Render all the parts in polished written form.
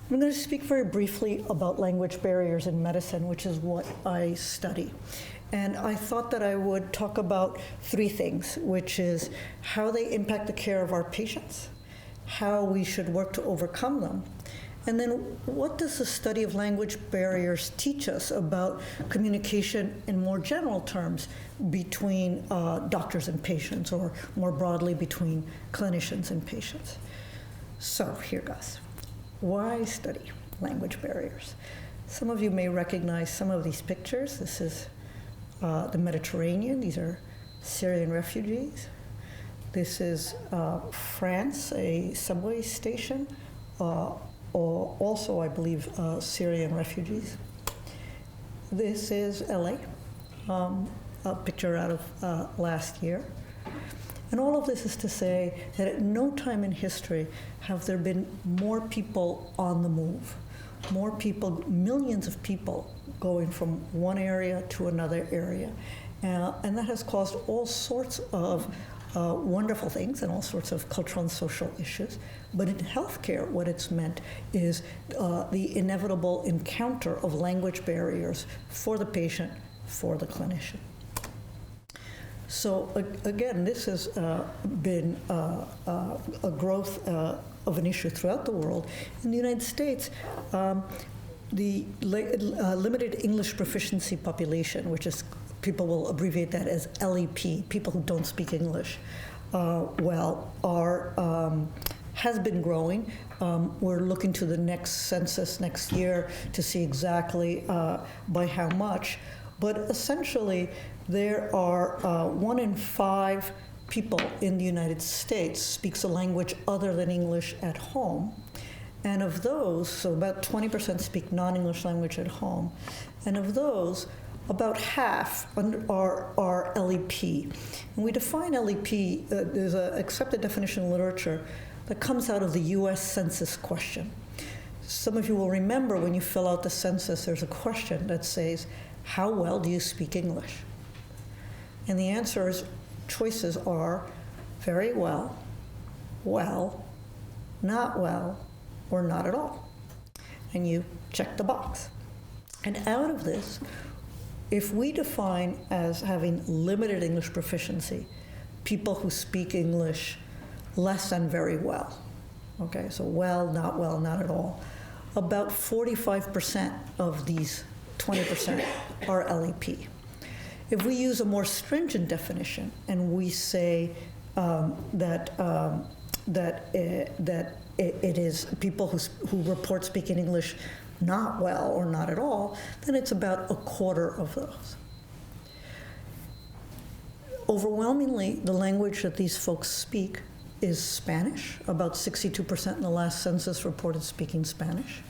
I'm going to speak very briefly about language barriers in medicine, which is what I study. And I thought that I would talk about three things, which is how they impact the care of our patients, how we should work to overcome them, and then what does the study of language barriers teach us about communication in more general terms between doctors and patients, or more broadly between clinicians and patients. So here goes. Why study language barriers? Some of you may recognize some of these pictures. This is the Mediterranean. These are Syrian refugees. This is France, a subway station, or also, I believe, Syrian refugees. This is LA, a picture out of last year. And all of this is to say that at no time in history have there been more people on the move, more people, millions of people going from one area to another area. And that has caused all sorts of wonderful things and all sorts of cultural and social issues. But in healthcare, what it's meant is the inevitable encounter of language barriers for the patient, for the clinician. So again, this has been a growth of an issue throughout the world. In the United States, the limited English proficiency population, which is, people will abbreviate that as LEP, people who don't speak English has been growing. We're looking to the next census next year to see exactly by how much. But essentially, there are 1 in 5 people in the United States speaks a language other than English at home. And of those, so about 20% speak non-English language at home. And of those, about half are LEP. And we define LEP, there's an accepted definition in literature that comes out of the US Census question. Some of you will remember when you fill out the census, there's a question that says, how well do you speak English? And the choices are very well, well, not well, or not at all. And you check the box. And out of this, if we define as having limited English proficiency, people who speak English less than very well, okay, so well, not at all, about 45% of these 20% are LEP. If we use a more stringent definition and we say that it is people who report speaking English not well or not at all, then it's about a quarter of those. Overwhelmingly, the language that these folks speak is Spanish. About 62% in the last census reported speaking Spanish.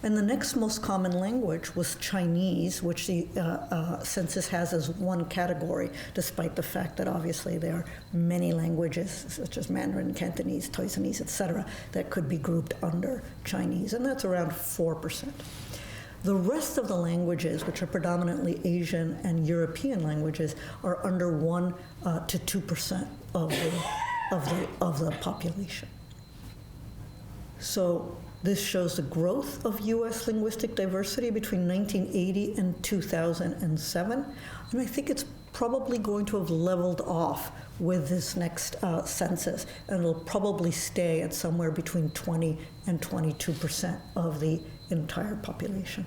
And the next most common language was Chinese, which the census has as one category, despite the fact that obviously there are many languages, such as Mandarin, Cantonese, Toisanese, etc., that could be grouped under Chinese, and that's around 4%. The rest of the languages, which are predominantly Asian and European languages, are under 1 to 2% of the population. So this shows the growth of U.S. linguistic diversity between 1980 and 2007, and I think it's probably going to have leveled off with this next census, and it'll probably stay at somewhere between 20 and 22% of the entire population.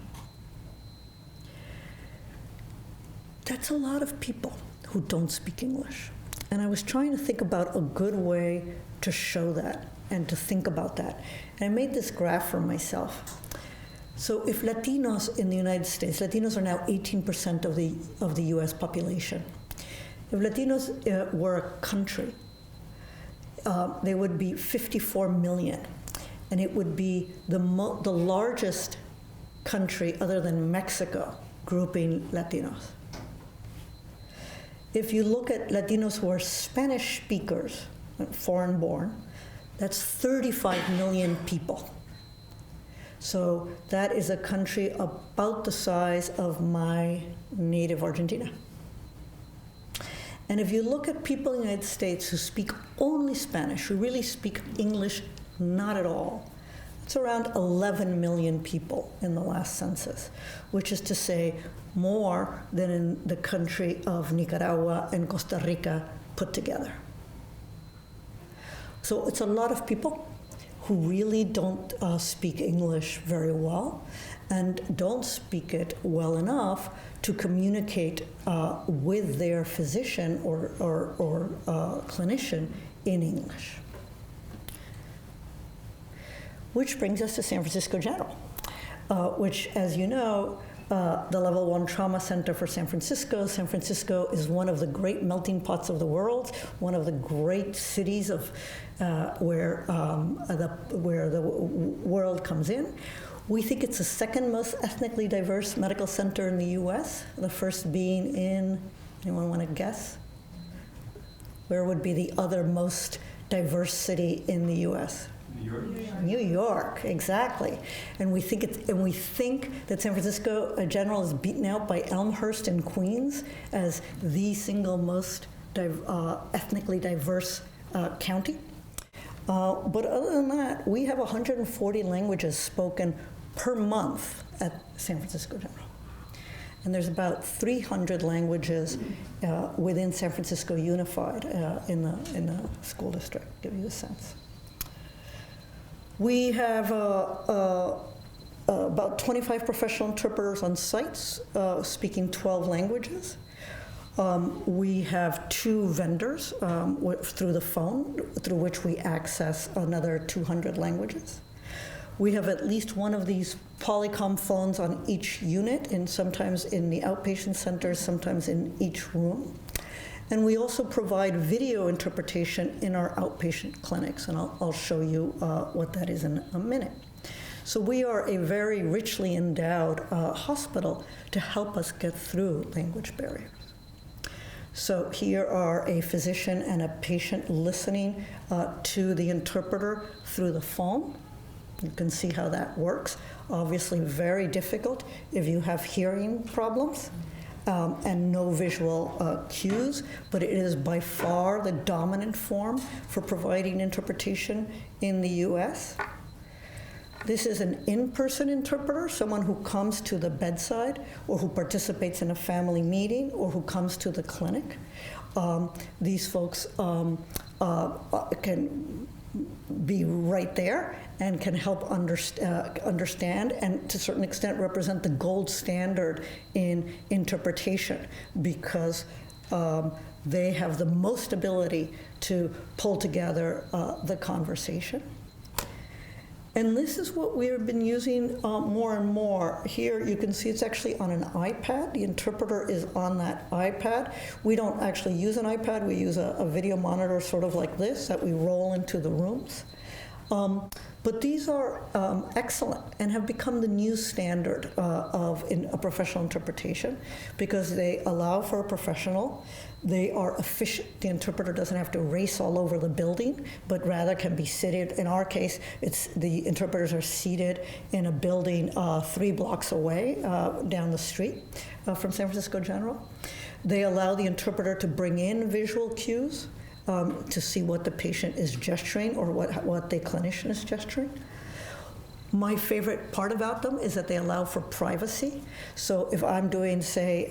That's a lot of people who don't speak English, and I was trying to think about a good way to show that and to think about that. And I made this graph for myself. So if Latinos in the United States, Latinos are now 18% of the US population. If Latinos were a country, they would be 54 million. And it would be the largest country other than Mexico grouping Latinos. If you look at Latinos who are Spanish speakers, foreign born, that's 35 million people. So that is a country about the size of my native Argentina. And if you look at people in the United States who speak only Spanish, who really speak English not at all, It's around 11 million people in the last census, which is to say more than in the country of Nicaragua and Costa Rica put together. So it's a lot of people who really don't speak English very well and don't speak it well enough to communicate with their physician or clinician in English. Which brings us to San Francisco General, which, as you know, the Level 1 Trauma Center for San Francisco. San Francisco is one of the great melting pots of the world, one of the great cities of where the world comes in. We think it's the second most ethnically diverse medical center in the U.S., the first being in, anyone want to guess? Where would be the other most diverse city in the U.S.? New York. New York, exactly. And we think that San Francisco General is beaten out by Elmhurst in Queens as the single most ethnically diverse county. But other than that, we have 140 languages spoken per month at San Francisco General. And there's about 300 languages within San Francisco Unified in the school district, give you a sense. We have about 25 professional interpreters on sites speaking 12 languages. We have 2 vendors through the phone, through which we access another 200 languages. We have at least one of these Polycom phones on each unit, and sometimes in the outpatient centers, sometimes in each room. And we also provide video interpretation in our outpatient clinics, and I'll show you what that is in a minute. So we are a very richly endowed hospital to help us get through language barriers. So here are a physician and a patient listening to the interpreter through the phone. You can see how that works. Obviously very difficult if you have hearing problems. And no visual cues, but it is by far the dominant form for providing interpretation in the US. This is an in-person interpreter, someone who comes to the bedside or who participates in a family meeting or who comes to the clinic. These folks can be right there and can help understand and to a certain extent represent the gold standard in interpretation because they have the most ability to pull together the conversation. And this is what we have been using more and more. Here you can see it's actually on an iPad. The interpreter is on that iPad. We don't actually use an iPad. We use a video monitor sort of like this that we roll into the rooms. But these are excellent and have become the new standard of a professional interpretation because they allow for a professional. They are efficient. The interpreter doesn't have to race all over the building, but rather can be seated. In our case, the interpreters are seated in a building 3 blocks away down the street from San Francisco General. They allow the interpreter to bring in visual cues to see what the patient is gesturing or what the clinician is gesturing. My favorite part about them is that they allow for privacy. So if I'm doing, say,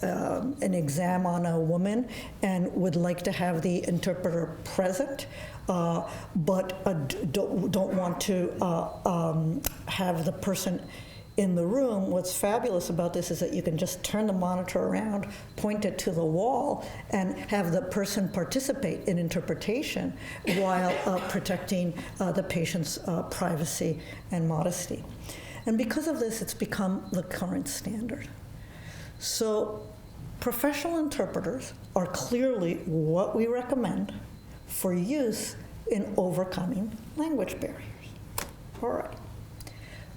an exam on a woman and would like to have the interpreter present, but don't want to have the person in the room, what's fabulous about this is that you can just turn the monitor around, point it to the wall, and have the person participate in interpretation while protecting the patient's privacy and modesty. And because of this, it's become the current standard. So professional interpreters are clearly what we recommend for use in overcoming language barriers. All right.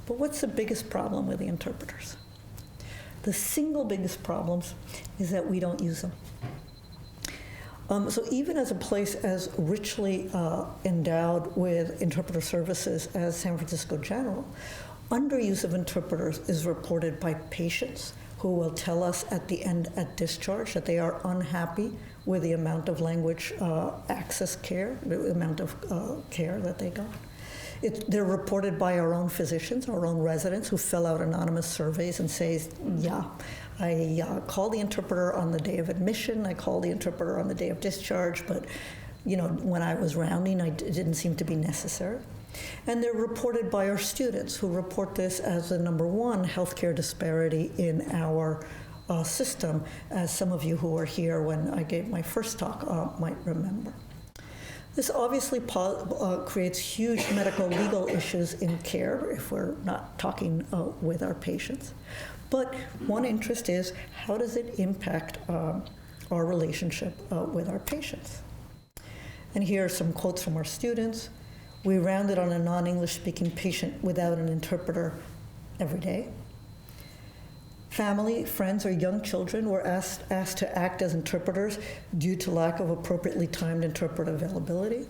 But what's the biggest problem with the interpreters? The single biggest problem is that we don't use them. So even as a place as richly endowed with interpreter services as San Francisco General, underuse of interpreters is reported by patients who will tell us at the end at discharge that they are unhappy with the amount of language access care, the amount of care that they got. They're reported by our own physicians, our own residents who fill out anonymous surveys and say, yeah, I called the interpreter on the day of admission, I called the interpreter on the day of discharge, but when I was rounding, it didn't seem to be necessary. And they're reported by our students, who report this as the number one healthcare disparity in our system, as some of you who were here when I gave my first talk might remember. This obviously creates huge medical legal issues in care if we're not talking with our patients. But one interest is, how does it impact our relationship with our patients? And here are some quotes from our students. We rounded on a non-English speaking patient without an interpreter every day. Family, friends, or young children were asked to act as interpreters due to lack of appropriately timed interpreter availability.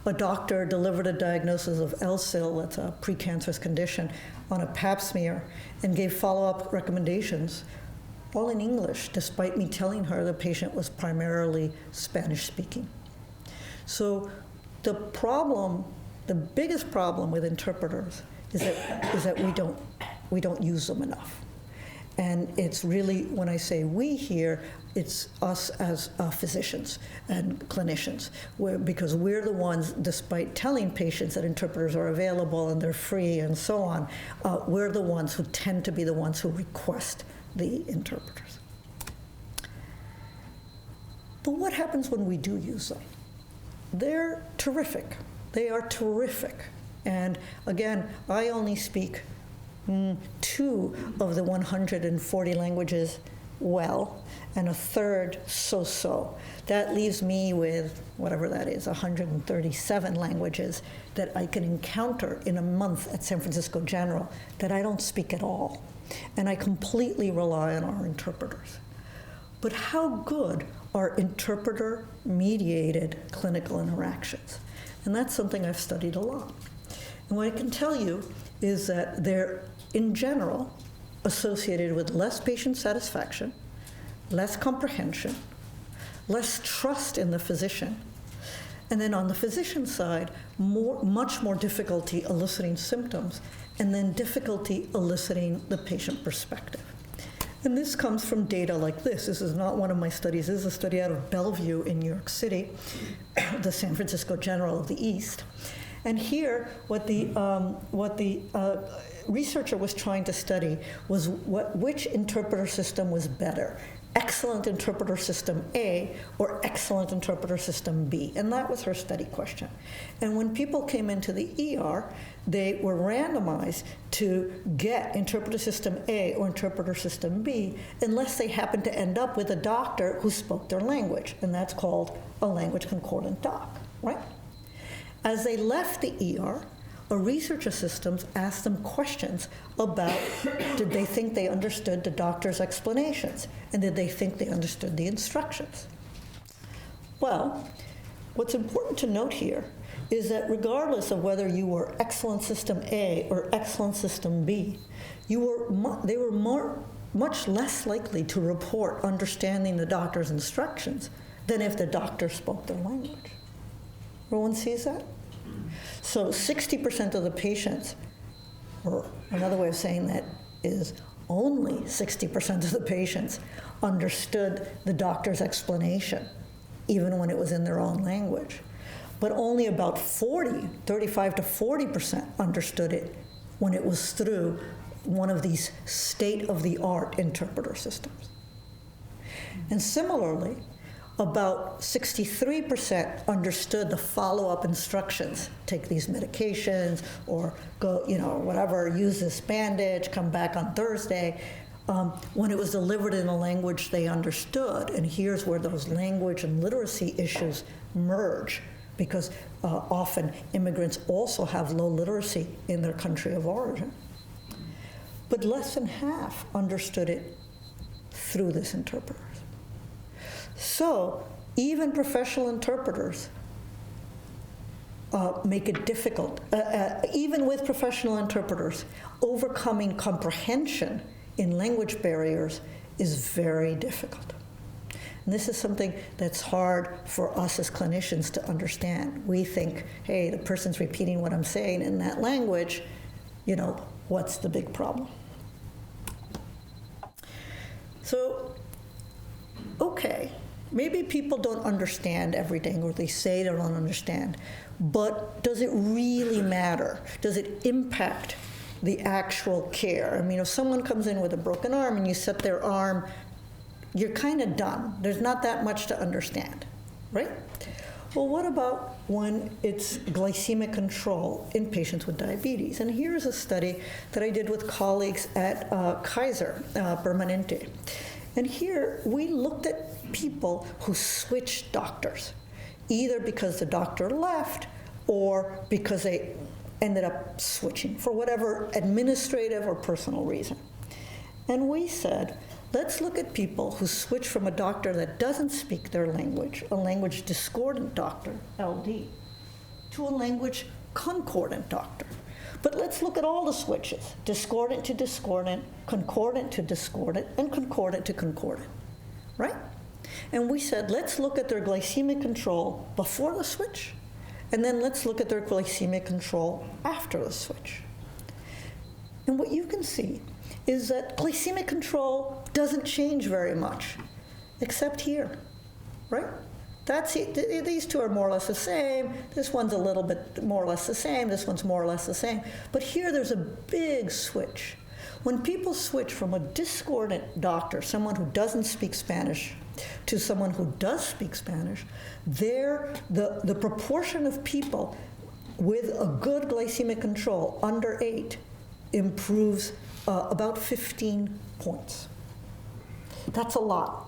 A doctor delivered a diagnosis of LSIL, that's a precancerous condition, on a pap smear and gave follow-up recommendations, all in English, despite me telling her the patient was primarily Spanish-speaking. So the biggest problem with interpreters is that we don't use them enough. And it's really, when I say we here, it's us as physicians and clinicians, because we're the ones, despite telling patients that interpreters are available and they're free and so on, we're the ones who tend to be the ones who request the interpreters. But what happens when we do use them? They're terrific. They are terrific. And again, I only speak 2 of the 140 languages well, and a third so-so. That leaves me with, whatever that is, 137 languages that I can encounter in a month at San Francisco General that I don't speak at all. And I completely rely on our interpreters. But how good are interpreter-mediated clinical interactions? And that's something I've studied a lot. And what I can tell you is that they're, in general, associated with less patient satisfaction, less comprehension, less trust in the physician, and then on the physician side, much more difficulty eliciting symptoms, and then difficulty eliciting the patient perspective. And this comes from data like this. This is not one of my studies. This is a study out of Bellevue in New York City, the San Francisco General of the East. And here, what the researcher was trying to study was which interpreter system was better, excellent interpreter system A or excellent interpreter system B. And that was her study question. And when people came into the ER, they were randomized to get interpreter system A or interpreter system B unless they happened to end up with a doctor who spoke their language. And that's called a language concordant doc, right? As they left the ER, a research assistant asked them questions about did they think they understood the doctor's explanations, and did they think they understood the instructions? Well, what's important to note here is that regardless of whether you were excellent system A or excellent system B, they were much less likely to report understanding the doctor's instructions than if the doctor spoke their language. Everyone sees that? So 60% of the patients, or another way of saying that is only 60% of the patients understood the doctor's explanation, even when it was in their own language. But only about 35 to 40% understood it when it was through one of these state-of-the-art interpreter systems. And similarly, about 63% understood the follow-up instructions. Take these medications, or go, whatever, use this bandage, come back on Thursday, when it was delivered in a language they understood. And here's where those language and literacy issues merge, because often immigrants also have low literacy in their country of origin. But less than half understood it through this interpreter. So even professional interpreters make it difficult. Even with professional interpreters, overcoming comprehension in language barriers is very difficult. And this is something that's hard for us as clinicians to understand. We think, hey, the person's repeating what I'm saying in that language, what's the big problem? So, okay, maybe people don't understand everything, or they say they don't understand, but does it really matter? Does it impact the actual care? I mean, if someone comes in with a broken arm and you set their arm, you're kind of done. There's not that much to understand, right? Well, what about when it's glycemic control in patients with diabetes? And here's a study that I did with colleagues at Kaiser Permanente. And here we looked at people who switched doctors, either because the doctor left or because they ended up switching for whatever administrative or personal reason. And we said, let's look at people who switch from a doctor that doesn't speak their language, a language discordant doctor, LD, to a language concordant doctor. But let's look at all the switches, discordant to discordant, concordant to discordant, and concordant to concordant, right? And we said, let's look at their glycemic control before the switch, and then let's look at their glycemic control after the switch. And what you can see is that glycemic control doesn't change very much, except here, right? These two are more or less the same. This one's a little bit more or less the same. This one's more or less the same. But here there's a big switch. When people switch from a discordant doctor, someone who doesn't speak Spanish, to someone who does speak Spanish, the proportion of people with a good glycemic control, under 8, improves about 15 points. That's a lot.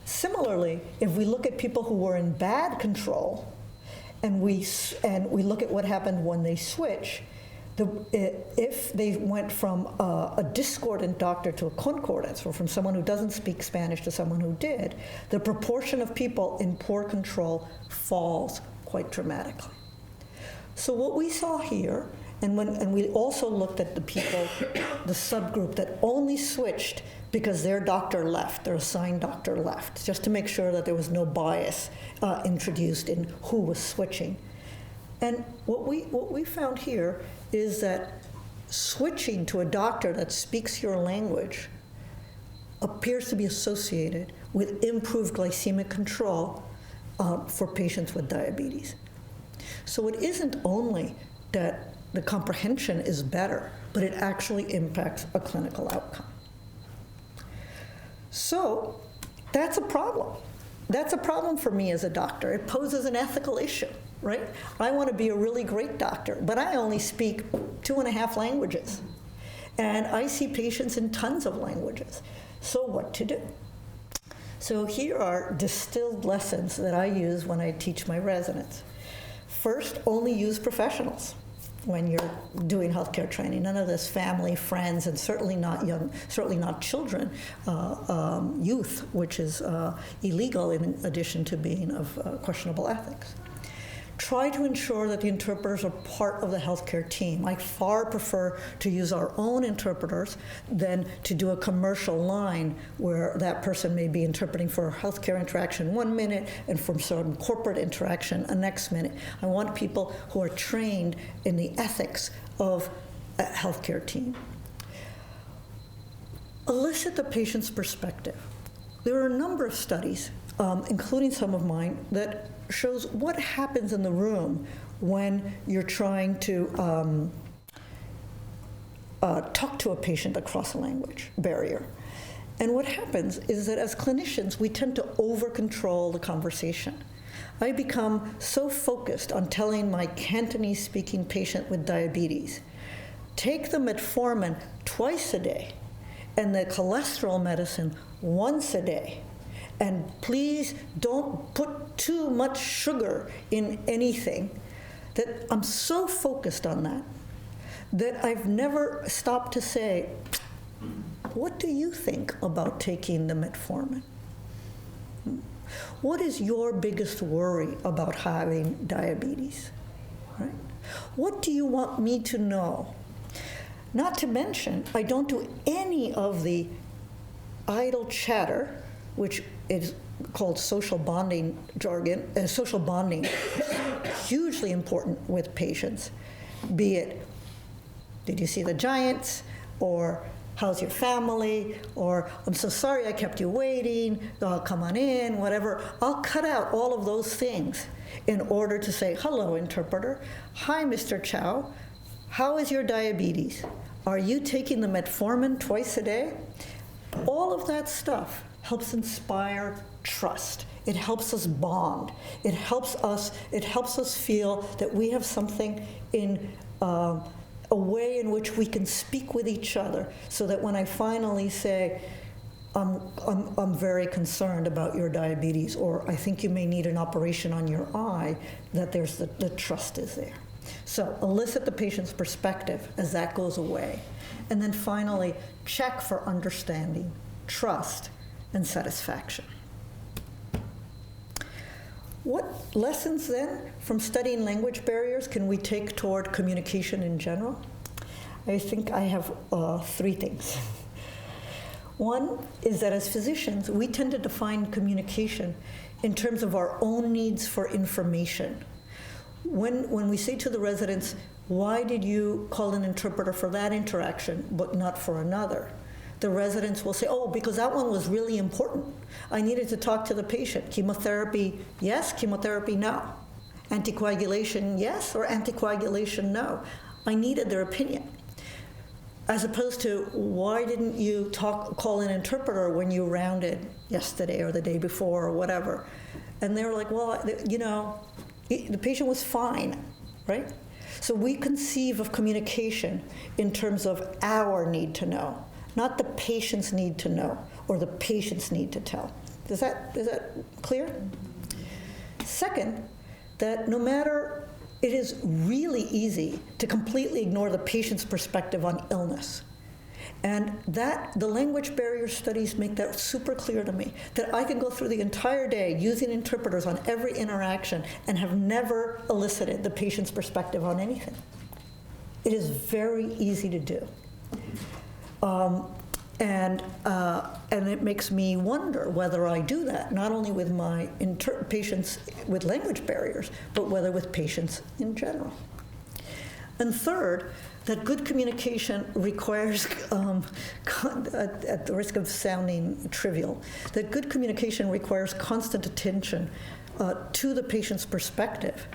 Similarly, if we look at people who were in bad control, and we look at what happened when they switch, if they went from a discordant doctor to a concordant, or from someone who doesn't speak Spanish to someone who did, the proportion of people in poor control falls quite dramatically. So what we saw here, and we also looked at the people, the subgroup that only switched because their doctor left, their assigned doctor left, just to make sure that there was no bias introduced in who was switching. And what we found here is that switching to a doctor that speaks your language appears to be associated with improved glycemic control for patients with diabetes. So it isn't only that the comprehension is better, but it actually impacts a clinical outcome. So that's a problem. That's a problem for me as a doctor. It poses an ethical issue, right? I want to be a really great doctor, but I only speak 2.5 languages. And I see patients in tons of languages. So what to do? So here are distilled lessons that I use when I teach my residents. First, only use professionals when you're doing healthcare training. None of this family, friends, and certainly not children, youth, which is illegal in addition to being of questionable ethics. Try to ensure that the interpreters are part of the healthcare team. I far prefer to use our own interpreters than to do a commercial line where that person may be interpreting for a healthcare interaction 1 minute and from some corporate interaction a next minute. I want people who are trained in the ethics of a healthcare team. Elicit the patient's perspective. There are a number of studies, including some of mine, that shows what happens in the room when you're trying to talk to a patient across a language barrier. And what happens is that as clinicians, we tend to over-control the conversation. I become so focused on telling my Cantonese-speaking patient with diabetes, take the metformin twice a day and the cholesterol medicine once a day. And please don't put too much sugar in anything, that I'm so focused on that I've never stopped to say, what do you think about taking the metformin? What is your biggest worry about having diabetes? Right? What do you want me to know? Not to mention, I don't do any of the idle chatter which is called social bonding jargon, social bonding, hugely important with patients, be it, did you see the Giants, or how's your family, or I'm so sorry I kept you waiting, come on in, whatever. I'll cut out all of those things in order to say, hello, interpreter. Hi, Mr. Chow. How is your diabetes? Are you taking the metformin twice a day? All of that stuff helps inspire trust. It helps us bond. It helps us feel that we have something in a way in which we can speak with each other, so that when I finally say, I'm very concerned about your diabetes, or I think you may need an operation on your eye, that there's the trust is there. So elicit the patient's perspective as that goes away. And then finally, check for understanding, trust, and satisfaction. What lessons then from studying language barriers can we take toward communication in general? I think I have 3 things. One is that as physicians, we tend to define communication in terms of our own needs for information. When we say to the residents, why did you call an interpreter for that interaction but not for another? The residents will say, oh, because that one was really important. I needed to talk to the patient. Chemotherapy, yes. Chemotherapy, no. Anticoagulation, yes, or anticoagulation, no. I needed their opinion. As opposed to, why didn't you call an interpreter when you rounded yesterday or the day before or whatever? And they were like, well, the patient was fine, right? So we conceive of communication in terms of our need to know, not the patient's need to know or the patient's need to tell. Is that clear? Second, that no matter, it is really easy to completely ignore the patient's perspective on illness. And that, the language barrier studies make that super clear to me, that I can go through the entire day using interpreters on every interaction and have never elicited the patient's perspective on anything. It is very easy to do. And it makes me wonder whether I do that, not only with my patients with language barriers, but whether with patients in general. And third, that good communication requires, at the risk of sounding trivial, that good communication requires constant attention to the patient's perspective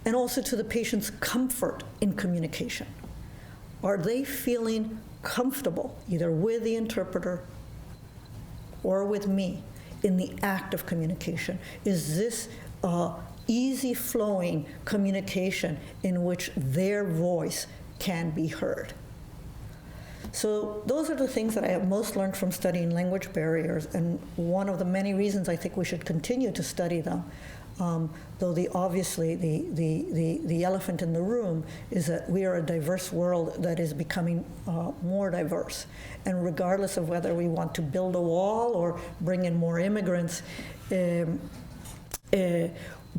and also to the patient's comfort in communication. Are they feeling comfortable, either with the interpreter or with me, in the act of communication? Is this easy-flowing communication in which their voice can be heard? So those are the things that I have most learned from studying language barriers, and one of the many reasons I think we should continue to study them. Though obviously the elephant in the room is that we are a diverse world that is becoming more diverse. And regardless of whether we want to build a wall or bring in more immigrants,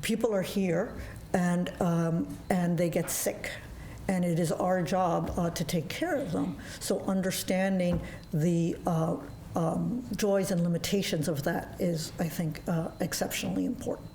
people are here and they get sick. And it is our job to take care of them. So understanding the joys and limitations of that is, I think, exceptionally important.